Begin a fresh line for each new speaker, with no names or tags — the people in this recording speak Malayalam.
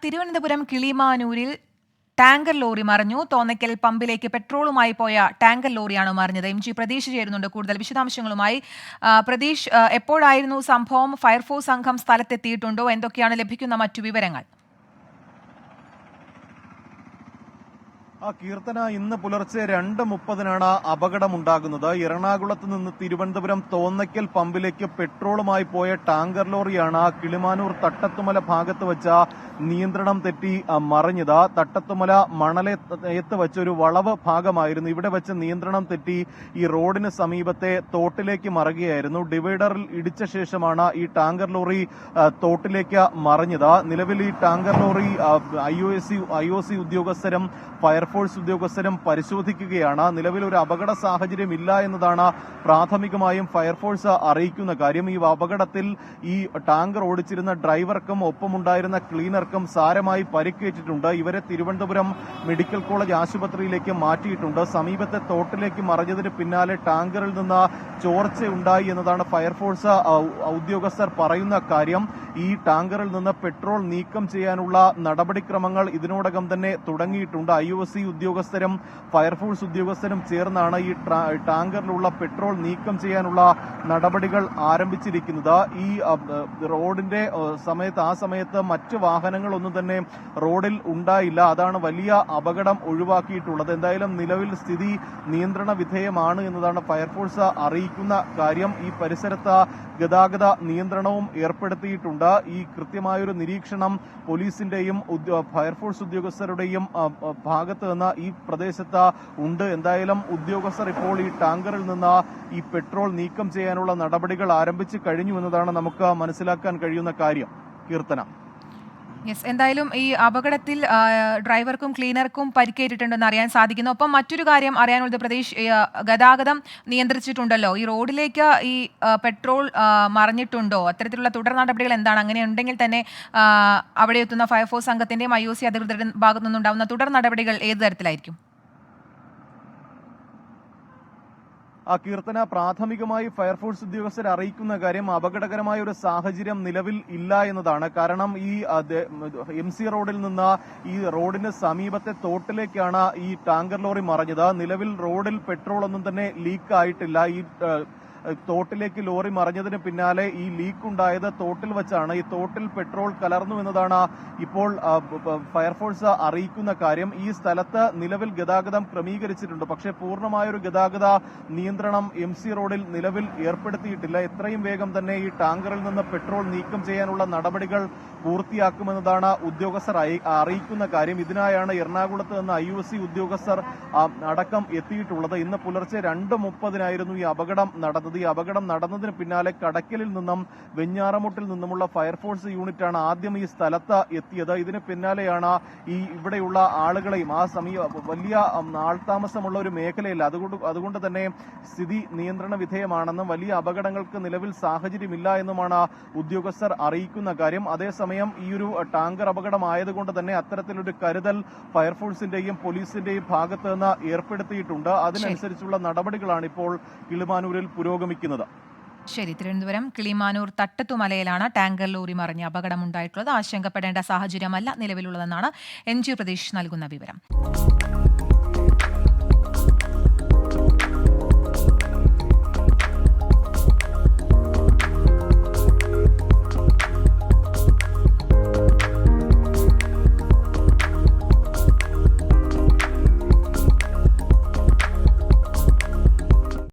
തിരുവനന്തപുരം കിളിമാനൂരിൽ ടാങ്കർ ലോറി മറിഞ്ഞു. തോന്നയ്ക്കൽ പമ്പിലേക്ക് പെട്രോളുമായി പോയ ടാങ്കർ ലോറിയാണ് മറിഞ്ഞത്. MG പ്രതീഷ് ചേരുന്നുണ്ട് കൂടുതൽ വിശദാംശങ്ങളുമായി. പ്രതീഷ്, എപ്പോഴായിരുന്നു സംഭവം? ഫയർഫോഴ്സ് സംഘം സ്ഥലത്തെത്തിയിട്ടുണ്ടോ? എന്തൊക്കെയാണ് ലഭിക്കുന്ന മറ്റു വിവരങ്ങൾ?
കീർത്തന, ഇന്ന് പുലർച്ചെ 2:30 അപകടമുണ്ടാകുന്നത്. എറണാകുളത്ത് നിന്ന് തിരുവനന്തപുരം തോന്നയ്ക്കൽ പമ്പിലേക്ക് പെട്രോളുമായി പോയ ടാങ്കർ ലോറിയാണ് കിളിമാനൂർ തട്ടത്തുമല ഭാഗത്ത് വെച്ച നിയന്ത്രണം തെറ്റി മറിഞ്ഞത്. തട്ടത്തുമല മണലയത്ത് വെച്ച ഒരു വളവ് ഭാഗമായിരുന്നു. ഇവിടെ വെച്ച് നിയന്ത്രണം തെറ്റി ഈ റോഡിന് സമീപത്തെ തോട്ടിലേക്ക് മറിയുകയായിരുന്നു. ഡിവൈഡറിൽ ഇടിച്ച ശേഷമാണ് ഈ ടാങ്കർ ലോറി തോട്ടിലേക്ക് മറിഞ്ഞത്. നിലവിൽ ഈ ടാങ്കർ ലോറി IOC ഉദ്യോഗസ്ഥരും ഫയർഫോഴ്സ് ഉദ്യോഗസ്ഥരും പരിശോധിക്കുകയാണ്. നിലവിൽ ഒരു അപകട സാഹചര്യം ഇല്ല എന്നതാണ് പ്രാഥമികമായും ഫയർഫോഴ്സ് അറിയിക്കുന്ന കാര്യം. ഈ അപകടത്തിൽ ഈ ടാങ്കർ ഓടിച്ചിരുന്ന ഡ്രൈവർക്കും ഒപ്പമുണ്ടായിരുന്ന ക്ലീനർക്കും സാരമായി പരിക്കേറ്റിട്ടുണ്ട്. ഇവരെ തിരുവനന്തപുരം മെഡിക്കൽ കോളേജ് ആശുപത്രിയിലേക്ക് മാറ്റിയിട്ടുണ്ട്. സമീപത്തെ തോട്ടിലേക്ക് മറിഞ്ഞതിന് പിന്നാലെ ടാങ്കറിൽ നിന്ന് ചോർച്ചയുണ്ടായി എന്നതാണ് ഫയർഫോഴ്സ് ഉദ്യോഗസ്ഥർ പറയുന്ന കാര്യം. ഈ ടാങ്കറിൽ നിന്ന് പെട്രോൾ നീക്കം ചെയ്യാനുള്ള നടപടിക്രമങ്ങൾ ഇതിനോടകം തന്നെ തുടങ്ങിയിട്ടുണ്ട്. IOC ഉദ്യോഗസ്ഥരും ഫയർഫോഴ്സ് ഉദ്യോഗസ്ഥരും ചേർന്നാണ് ഈ ടാങ്കറിലുള്ള പെട്രോൾ നീക്കം ചെയ്യാനുള്ള നടപടികൾ ആരംഭിച്ചിരിക്കുന്നത്. ഈ റോഡിന്റെ സമയത്ത് മറ്റ് വാഹനങ്ങളൊന്നും തന്നെ റോഡിൽ ഉണ്ടായില്ല. അതാണ് വലിയ അപകടം ഒഴിവാക്കിയിട്ടുള്ളത്. എന്തായാലും നിലവിൽ സ്ഥിതി നിയന്ത്രണ വിധേയമാണ് എന്നതാണ് ഫയർഫോഴ്സ് അറിയിക്കുന്ന കാര്യം. ഈ പരിസരത്ത് ഗതാഗത നിയന്ത്രണവും ഏർപ്പെടുത്തിയിട്ടുണ്ട്. ഈ കൃത്യമായൊരു നിരീക്ഷണം പോലീസിന്റെയും ഫയർഫോഴ്സ് ഉദ്യോഗസ്ഥരുടെയും ഭാഗത്ത് നിന്ന് ഈ പ്രദേശത്ത് ഉണ്ട്. എന്തായാലും ഉദ്യോഗസ്ഥർ ഇപ്പോൾ ഈ ടാങ്കറിൽ നിന്ന് ഈ പെട്രോൾ നീക്കം ചെയ്യാനുള്ള നടപടികൾ ആരംഭിച്ചു കഴിഞ്ഞു എന്നതാണ് നമുക്ക് മനസ്സിലാക്കാൻ കഴിയുന്ന കാര്യം. കീർത്തന,
എന്തായാലും ഈ അപകടത്തിൽ ഡ്രൈവർക്കും ക്ലീനർക്കും പരിക്കേറ്റിട്ടുണ്ടെന്ന് അറിയാൻ സാധിക്കുന്നു. ഒപ്പം മറ്റൊരു കാര്യം അറിയാനുള്ളത്, പ്രദേശ് ഗതാഗതം നിയന്ത്രിച്ചിട്ടുണ്ടല്ലോ. ഈ റോഡിലേക്ക് ഈ പെട്രോൾ മറിഞ്ഞിട്ടുണ്ടോ? അത്തരത്തിലുള്ള തുടർ നടപടികൾ എന്താണ്? അങ്ങനെ ഉണ്ടെങ്കിൽ തന്നെ അവിടെ എത്തുന്ന ഫയർഫോഴ്സ് സംഘത്തിന്റെയും IOC അധികൃതരുടെ ഭാഗത്തു നിന്നുണ്ടാവുന്ന തുടർ നടപടികൾ ഏത് തരത്തിലായിരിക്കും?
കീർത്തന, പ്രാഥമികമായി ഫയർഫോഴ്സ് ഉദ്യോഗസ്ഥർ അറിയിക്കുന്ന കാര്യം അപകടകരമായ ഒരു സാഹചര്യം നിലവിൽ ഇല്ല എന്നതാണ്. കാരണം ഈ MC റോഡിൽ നിന്ന് ഈ റോഡിന് സമീപത്തെ തോട്ടിലേക്കാണ് ഈ ടാങ്കർ ലോറി മറിഞ്ഞത്. നിലവിൽ റോഡിൽ പെട്രോൾ ഒന്നും തന്നെ ലീക്ക് ആയിട്ടില്ല. ഈ തോട്ടിലേക്ക് ലോറി മറിഞ്ഞതിന് പിന്നാലെ ഈ ലീക്ക് ഉണ്ടായത് തോട്ടിൽ വെച്ചാണ്. ഈ തോട്ടിൽ പെട്രോൾ കലർന്നു എന്നതാണ് ഇപ്പോൾ ഫയർഫോഴ്സ് അറിയിക്കുന്ന കാര്യം. ഈ സ്ഥലത്ത് നിലവിൽ ഗതാഗതം ക്രമീകരിച്ചിട്ടുണ്ട്. പക്ഷേ പൂർണ്ണമായൊരു ഗതാഗത നിയന്ത്രണം MC റോഡിൽ നിലവിൽ ഏർപ്പെടുത്തിയിട്ടില്ല. എത്രയും വേഗം തന്നെ ഈ ടാങ്കറിൽ നിന്ന് പെട്രോൾ നീക്കം ചെയ്യാനുള്ള നടപടികൾ പൂർത്തിയാക്കുമെന്നതാണ് ഉദ്യോഗസ്ഥർ അറിയിക്കുന്ന കാര്യം. ഇതിനായാണ് എറണാകുളത്ത് നിന്ന് IOC ഉദ്യോഗസ്ഥർ അടക്കം എത്തിയിട്ടുള്ളത്. ഇന്ന് പുലർച്ചെ 2:30 ഈ അപകടം നടന്നത്. ഈ അപകടം നടന്നതിന് പിന്നാലെ കടക്കലിൽ നിന്നും വെഞ്ഞാറമൂട്ടിൽ നിന്നുമുള്ള ഫയർഫോഴ്സ് യൂണിറ്റാണ് ആദ്യം ഈ സ്ഥലത്ത് എത്തിയത്. ഇതിന് പിന്നാലെയാണ് ഈ ഇവിടെയുള്ള ആളുകളെയും വലിയ ആൾതാമസമുള്ള ഒരു മേഖലയല്ല, അതുകൊണ്ട് തന്നെ സ്ഥിതി നിയന്ത്രണ വിധേയമാണെന്നും വലിയ അപകടങ്ങൾക്ക് നിലവിൽ സാഹചര്യമില്ല എന്നുമാണ് ഉദ്യോഗസ്ഥർ അറിയിക്കുന്ന കാര്യം. അതേസമയം ഈ ഒരു ടാങ്കർ അപകടമായതുകൊണ്ട് തന്നെ അത്തരത്തിലൊരു കരുതൽ ഫയർഫോഴ്സിന്റെയും പോലീസിന്റെയും ഭാഗത്ത് നിന്ന് ഏർപ്പെടുത്തിയിട്ടുണ്ട്. അതിനനുസരിച്ചുള്ള നടപടികളാണ് ഇപ്പോൾ കിളിമാനൂരിൽ പുരോഗമിക്കുന്നത്.
ശരി, തിരുവനന്തപുരം കിളിമാനൂർ തട്ടത്തുമലയിലാണ് ടാങ്കർ ലോറി മറിഞ്ഞ അപകടമുണ്ടായിട്ടുള്ളത്. ആശങ്കപ്പെടേണ്ട സാഹചര്യമല്ല നിലവിലുള്ളതെന്നാണ് MG പ്രതീഷ് നൽകുന്ന വിവരം.